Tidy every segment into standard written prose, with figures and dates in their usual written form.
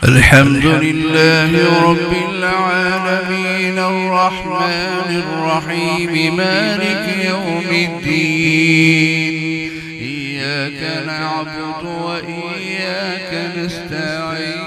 الحمد لله رب العالمين الرحمن الرحيم مالك يوم الدين إياك نعبد وإياك نستعين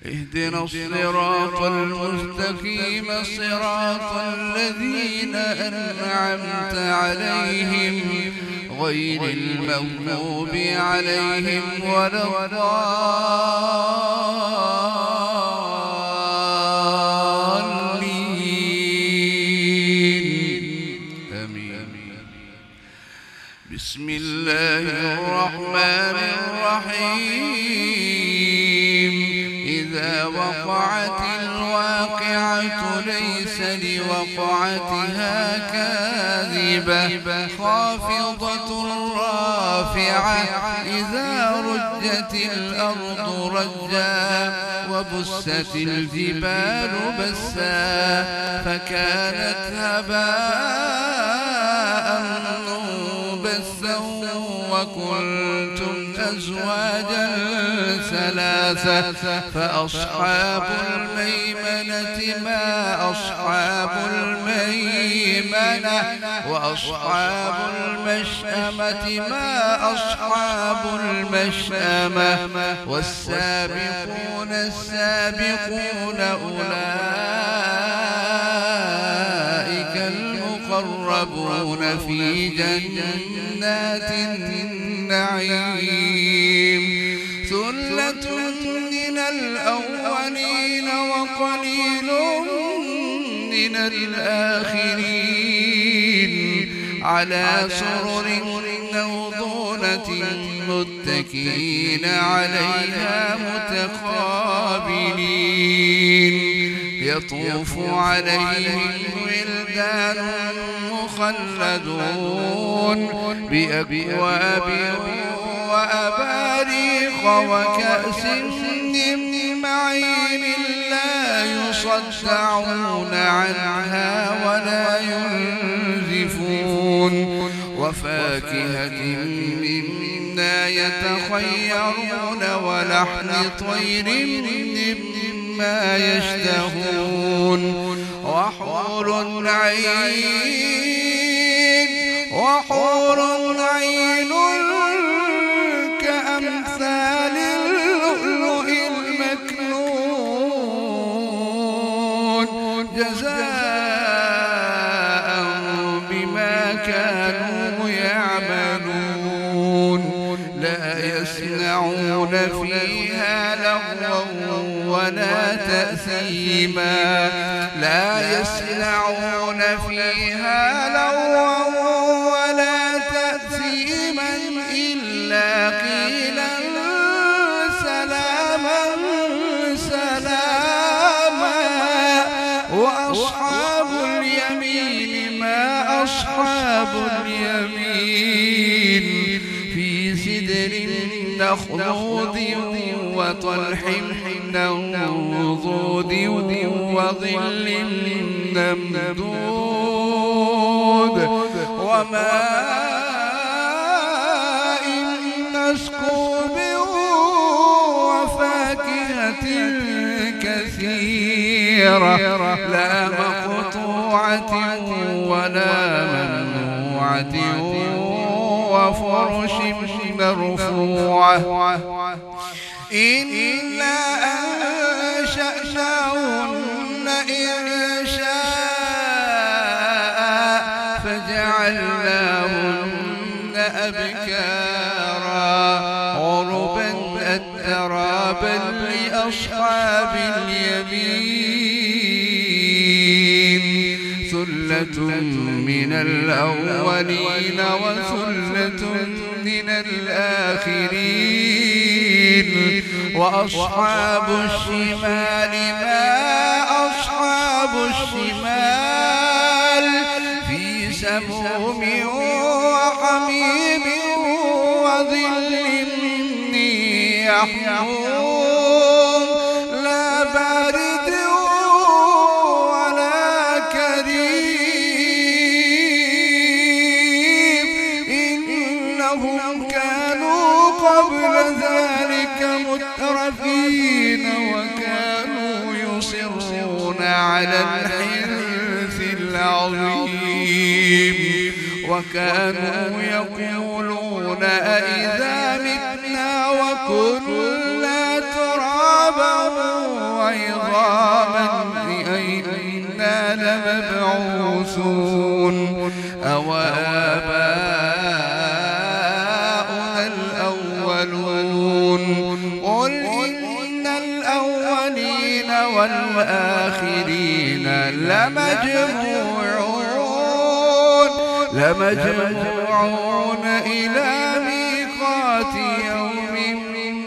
اهدنا الصراط المستقيم صراط الذين أنعمت عليهم غير المغضوب عليهم ولا الضالين آمين. بسم الله الرحمن الرحيم إذا وقعت الواقعة ليس لوقعتها كاذبة خافضة رافعة إذا رجت الأرض رجا وبست الجبال بسا فكانت هباء منبثا وكنتم أزواجا ثلاثة فأصحاب الميمنة ما أصحاب الميمنة وأصحاب المشأمة ما أصحاب المشأمة والسابقون السابقون أولئك المقربون في جنات النعيم ثلة من الأولين وقليل من الآخرين على سرر موضونة متكئين عليها متقابلين يطوف عليهم ولدان مخلدون بأكواب وأباريق وكأس من معين لا يصدعون عنها ولا ينزفون وفاكهة مما يتخيرون ولحم طير مما يشتهون وحور عين كأمثال اللؤلؤ المكنون جزاء بما كانوا يعملون لا يسمعون فيها لغوا ولا تأثيما لا يسمعون فيها لغوا ولا تأثيما إلا قيلا سلاما سلاما وأصحاب اليمين ما أصحاب اليمين في سدر مخضود وطلح منضود وظل ممدود وماء مسكوب وفاكهة كثيرة لا مقطوعة ولا ممنوعة وفرش مرفوعة إنا أنشأناهن إنشاء فجعلناهن أبكارا عربا أترابا لأصحاب اليمين ثلة من الأولين وثلة من الآخرين وأصحاب الشمال ما أصحاب الشمال في سموم وحميم وظل من يحموم لا بارد ولا كريم على الحنث العظيم وكانوا يقولون أئذا متنا وكنا ترابا وعظاما أئنا لمبعوثون أو آباؤنا الأولون قل إن الأولين والآخرين لمجموعون إلى ميقات يوم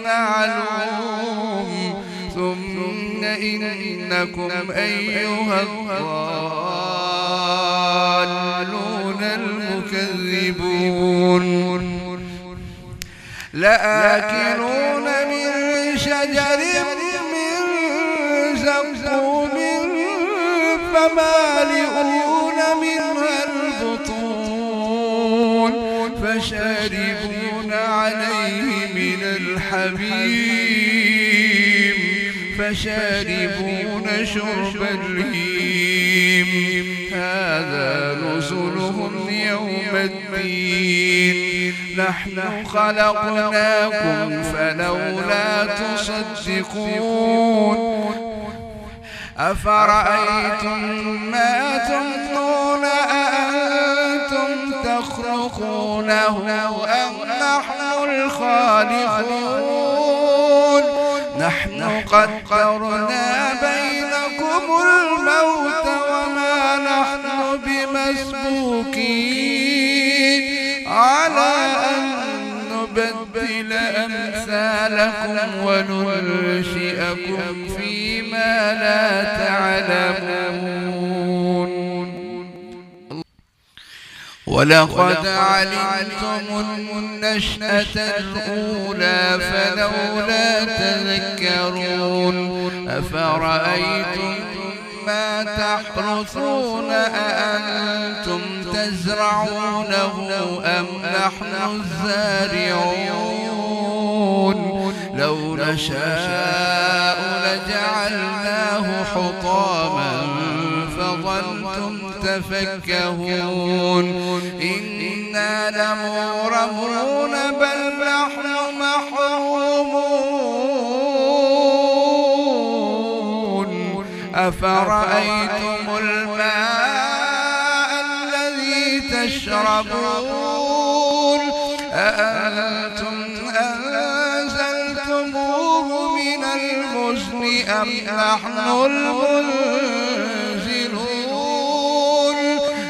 معلوم ثم إنكم أيها الضالون المكذبون لآكلون من شجر من زقوم فمالئون منها البطون فشاربون عليه من الحميم فشاربون شرب الهيم هذا نزلهم يوم الدين نحن خلقناكم فلولا تصدقون أفرأيتم ما تمنون أأنتم تخلقونه أم نحن الخالقون نحن قدرنا بينكم الموت وما نحن بمسبوقين على أن نبدل أمثالكم وننشئكم فيما لا تعلمون ولقد علمتم النشأة الأولى فلولا تذكرون أفرأيتم ما تحرثون أأنتم تزرعونه أم نحن الزارعون لو نشاء لجعلناه حطاما فظلتم تفكهون إنا لمغرمون بل نحن محرومون أفرأيتم الماء الذي تشربون أأنتم أنزلتموه من المزن أم نحن المنزلون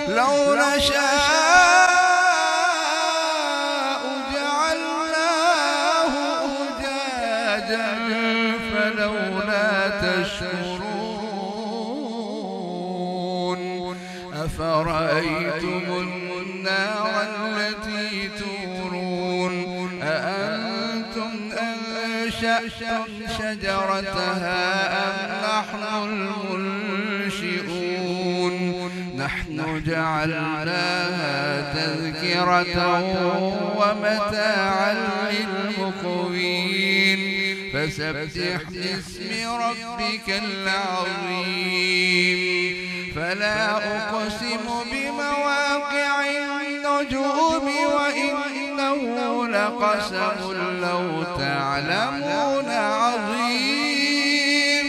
لو نشاء جعلناه أجاجا فلولا تشكرون أفرأيتم النار التي تورون أأنتم أنشأتم شجرتها أم نحن المنشئون نحن جعلناها تذكرة ومتاعا للمقوين فسبح باسم ربك العظيم فلا أقسم بمواقع النجوم وإنه لقسم لو تعلمون عظيم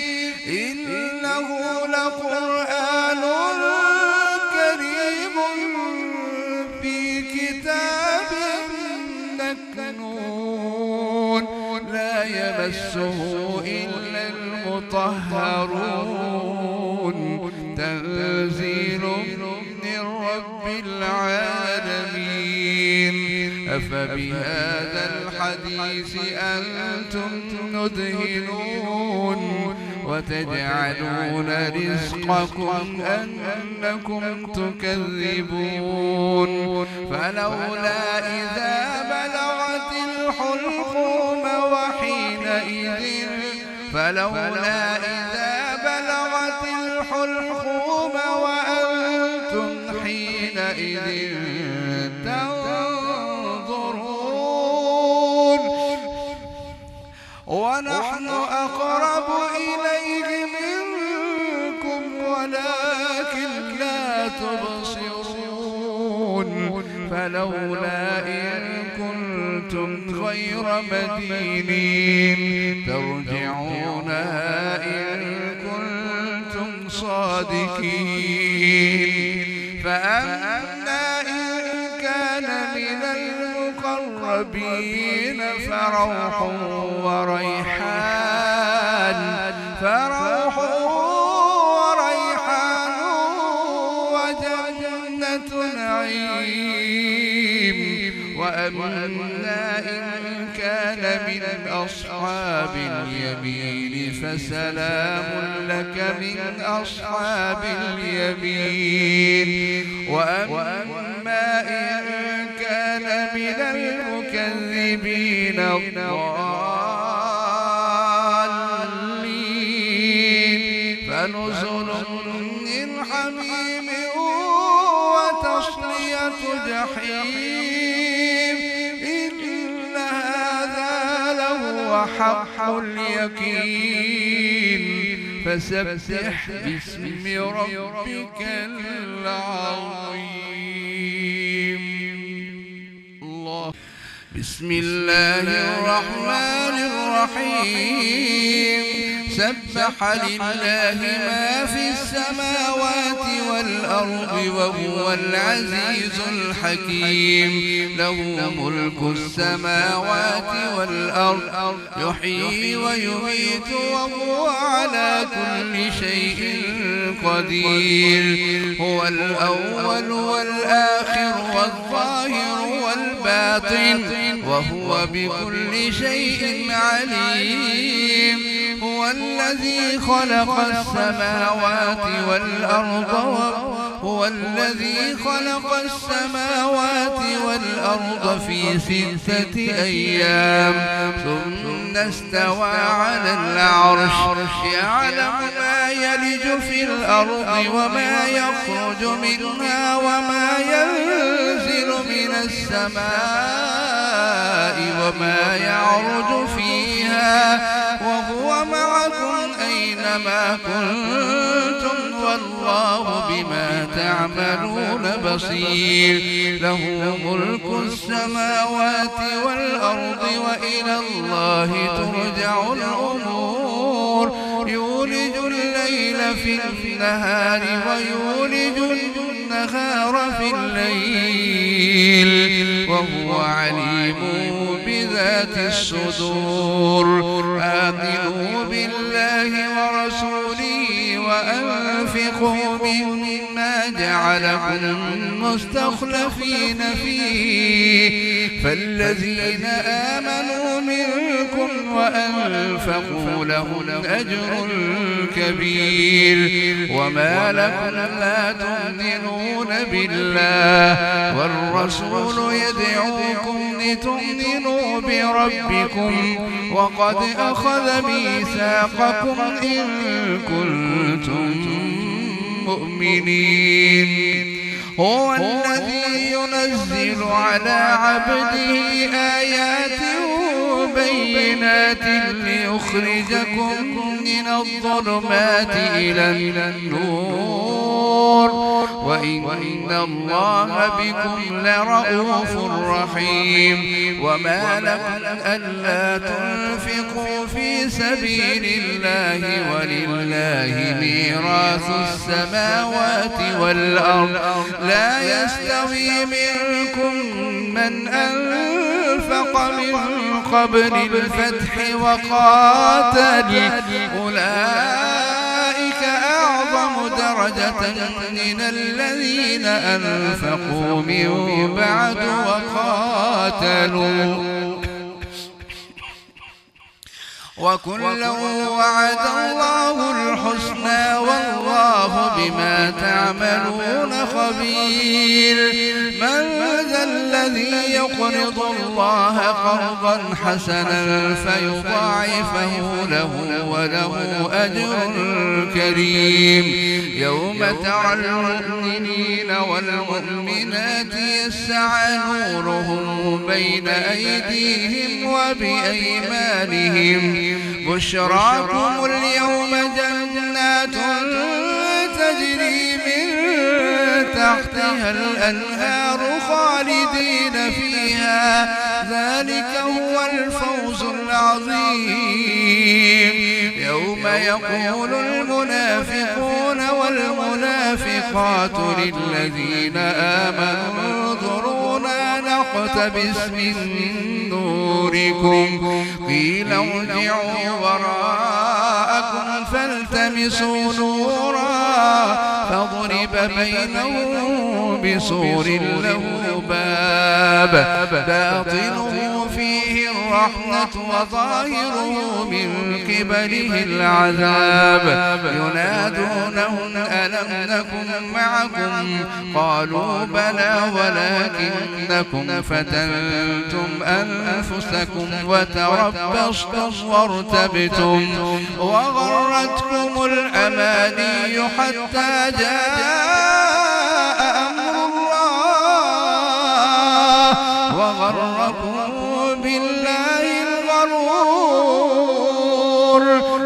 إنه لقرآن كريم في كتاب مكنون لا يمسه إلا المطهرون تنزيل من رب العالمين أفبهذا الحديث أنتم مدهنون وتجعلون رزقكم أنكم تكذبون فلولا إذا بلغت الحلقوم وأنتم حينئذ تنظرون ونحن أقرب إليه منكم ولكن لا تبصرون فلولا إن كنتم غير مدينين ترجعونها إن كنتم صادقين فأما إن كان من المقربين فروح وريحان وجنة نعيم وأما إن كان من أصحاب اليمين فسلام لك من أصحاب اليمين وأما إن كان من المكذبين الضالين فنزل من حميم وتصلية جحيم إن هذا لهو حق اليقين فسبح باسم ربك العظيم. الله. بسم الله الرحمن الرحيم سبح لله ما في السماوات والأرض وهو العزيز الحكيم له ملك السماوات والأرض يحيي ويميت وهو على كل شيء قدير هو الأول والآخر والظاهر والباطن وهو بكل شيء عليم هو الذي خلق السماوات والأرض في 6 أيام ثم استوى على العرش يعلم ما يلج في الأرض وما يخرج منها وما ينزل من السماء وما يعرج فيها وهو معكم أينما كنتم والله بما تعملون بصير له ملك السماوات والأرض وإلى الله ترجع الأمور يولج الليل في النهار ويولج النهار في الليل وهو عليم بذات الصدور آمنوا بالله ورسوله وأنفقوا مما جعلكم مستخلفين فيه فالذين آمنوا منكم وأنفقوا لهم أجر كبير وما لكم لا تؤمنون بالله والرسول يدعوكم لتؤمنوا بربكم وقد أخذ ميثاقكم إن كنتم مؤمنين هو الذي ينزل على عبده آيات بينات ليخرجكم من الظلمات إلى النور وإن الله بكم لرؤوف رحيم وما لكم ألا تنفقوا في سبيل الله ولله ميراث السماوات والأرض لا يستوي منكم من أنفق من قبل الفتح وقاتل أولئك أعظم درجة من الذين أنفقوا من بعد وقاتلوا وكلا وعد الله الحسنى والله بما تعملون خبير من ذا الذي يقرض الله قرضا حسنا فيضاعفه له وله أجر كريم يوم ترى المؤمنين والمؤمنات يسعى نورهم بين أيديهم وبأيمانهم بشراكم اليوم جنات تجري من تحتها الأنهار خالدين فيها ذلك هو الفوز العظيم يوم يقول المنافقون والمنافقات للذين آمنوا انظرونا نقتبس من نوركم قيل ارجعوا وراءكم فالتمسوا نورا فضرب بينهم بسور له باب باطنه فيه الرحمة وظاهره من قبله العذاب ينادونهم ألم نكن معكم قالوا بلى ولكنكم فتنتم أنفسكم وتربصتم وارتبتم وغرتكم الأماني حتى جاء أمر الله وغركم بالله الغرور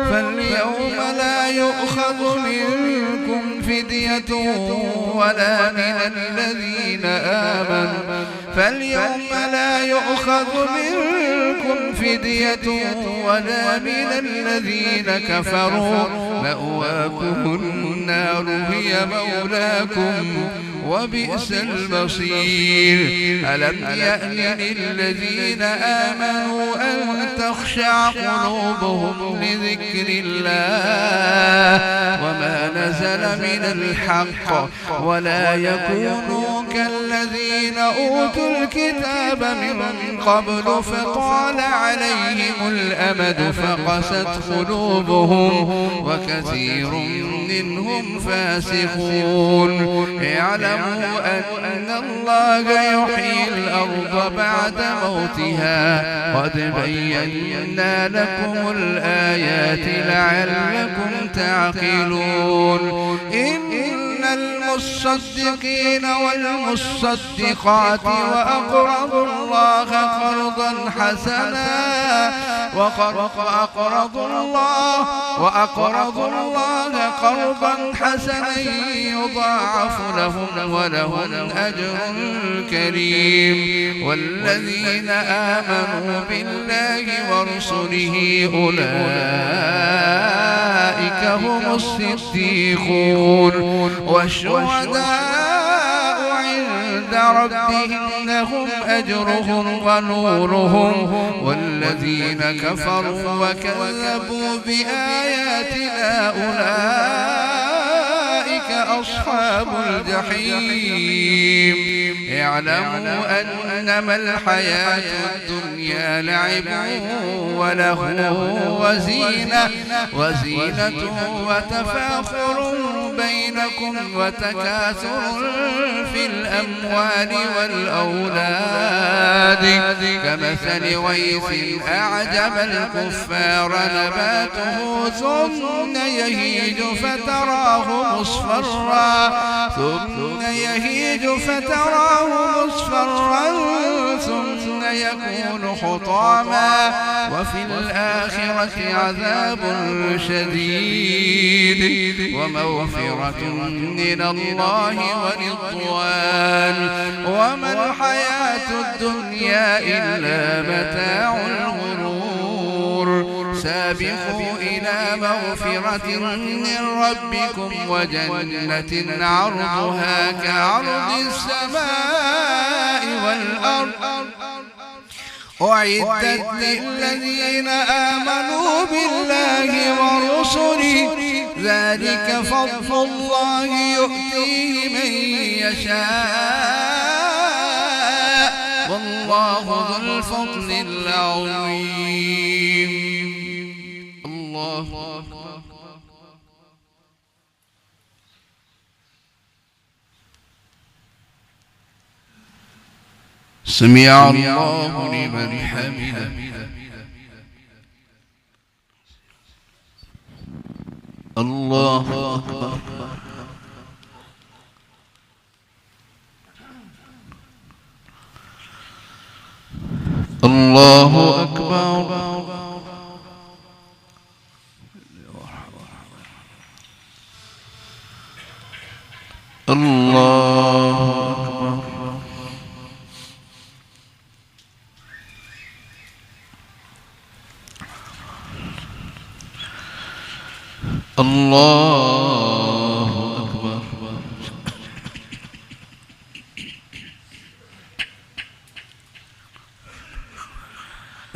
فاليوم لا يؤخذ منكم فدية ولا من الذين آمنوا ولا من الذين كفروا مأواكم النار هي مولاكم وبئس المصير ألم يأن للذين آمنوا أن تخشع قلوبهم لذكر الله وما نزل من الحق ولا يكونوا كالذين أوتوا الكتاب من قبل فطال عليهم الأمد فقست قلوبهم وكثير منهم فاسقون اعلموا أن الله يحيي الأرض بعد موتها قد بينا لكم الآيات لعلكم تعقلون إن المصدقين والمصدقات وأقرضوا الله قرضا حسنا يضاعف لهم ولهم أجر كريم والذين آمنوا بالله ورسله أولئك هم الصديقون والشهداء عند ربهم لهم أجرهم ونورهم والذين كفروا وكذبوا بآياتنا أولئك أصحاب الجحيم اعلموا أنما الحياة الدنيا لعب ولهو وزينة وتفاخر بينكم وتكاثر في الأموال والأولاد كمثل غيث أعجب الكفار نباته ثم يهيج فتراه مصفرا ثم يكون حطاما وفي الآخرة عذاب شديد ومغفرة من الله ورضوان وما الحياة الدنيا إلا متاع الغرور سابقوا إلى مغفرة من ربكم وجنة عرضها كعرض السماء والأرض أعدت للذين آمنوا بالله ورسله ذلك فضل الله يؤتيه من يشاء والله ذو الفضل العظيم الله سمع الله لمن حمده الله أكبر الله أكبر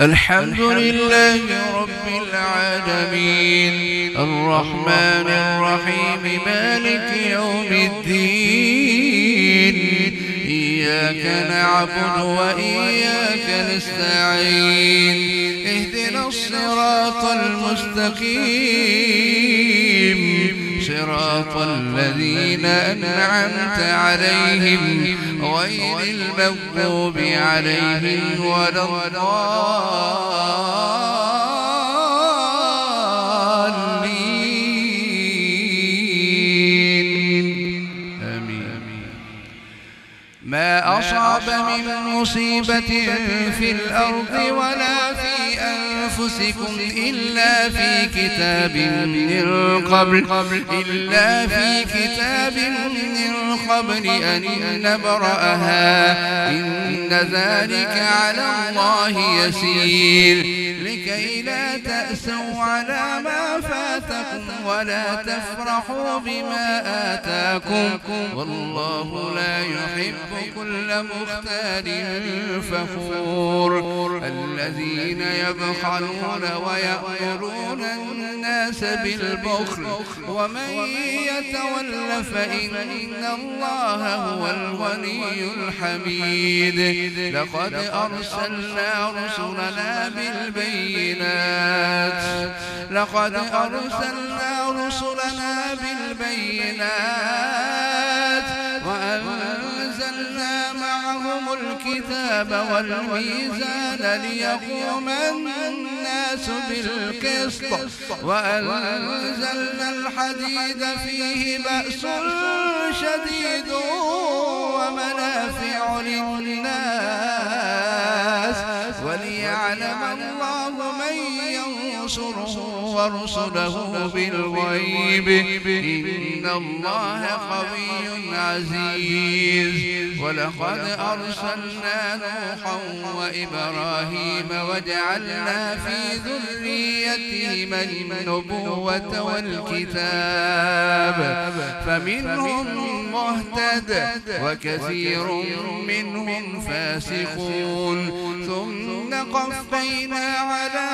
الحمد لله رب العالمين الرحمن الرحيم مالك يوم الدين إياك نعبد وإياك نستعين اهدنا الصراط المستقيم صراط الذين أنعمت عليهم غير المغضوب عليهم ولا الضالين آمين. ما أصاب من مصيبة في الأرض ولا في أنفسكم إلا في كتاب من قبل أن نبرأها إن ذلك على الله يسير لكي لا تأسوا على ما فاتكم ولا تفرحوا بما آتاكم والله لا يحب كل مختال فخور الذين يبخلون ويأمرون الناس بالبخل ومن يتول فإن الله هو الغني الحميد لقد أرسلنا رسلنا بالبينات وأنزلنا معهم الكتاب والميزان ليقوم الناس بالقسط وأنزلنا الحديد فيه بأس شديد ومنافع للناس وليعلم الله من ينصره ورسله بالغيب إن الله قوي عزيز ولقد أرسلنا نوحا وإبراهيم وجعلنا في ذريتهما النبوة والكتاب فمنهم مهتد وكثير منهم فاسقون ثم قفينا على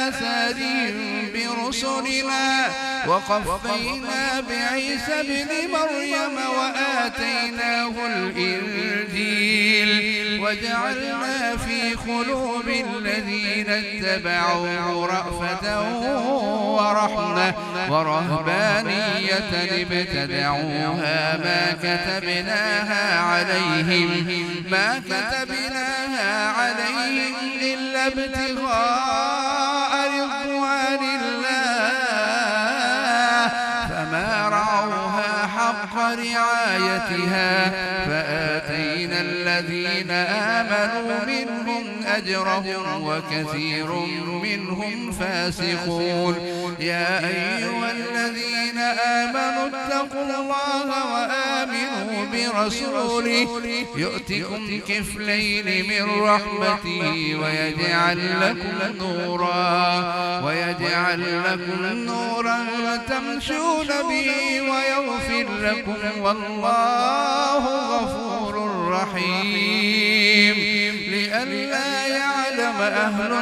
آثارهم برسلنا وقفينا بعيسى ابن مريم وآتيناه الإنجيل وجعلنا في قلوب الذين اتبعوه رأفة ورحمة ورهبانية ابتدعوها ما كتبناها عليهم إلا ابتغاء رضوان الله فما رعوها حق رعايتها فآتينا الذين آمنوا منهم أجرهم وكثير منهم فاسقون يا أيها الذين آمنوا اتقوا الله وآمنوا برسوله يؤتكم كفلين من رحمته ويجعل لكم نورا تمشون به ويغفر لكم والله غفور رحيم لئلا يعلم أهل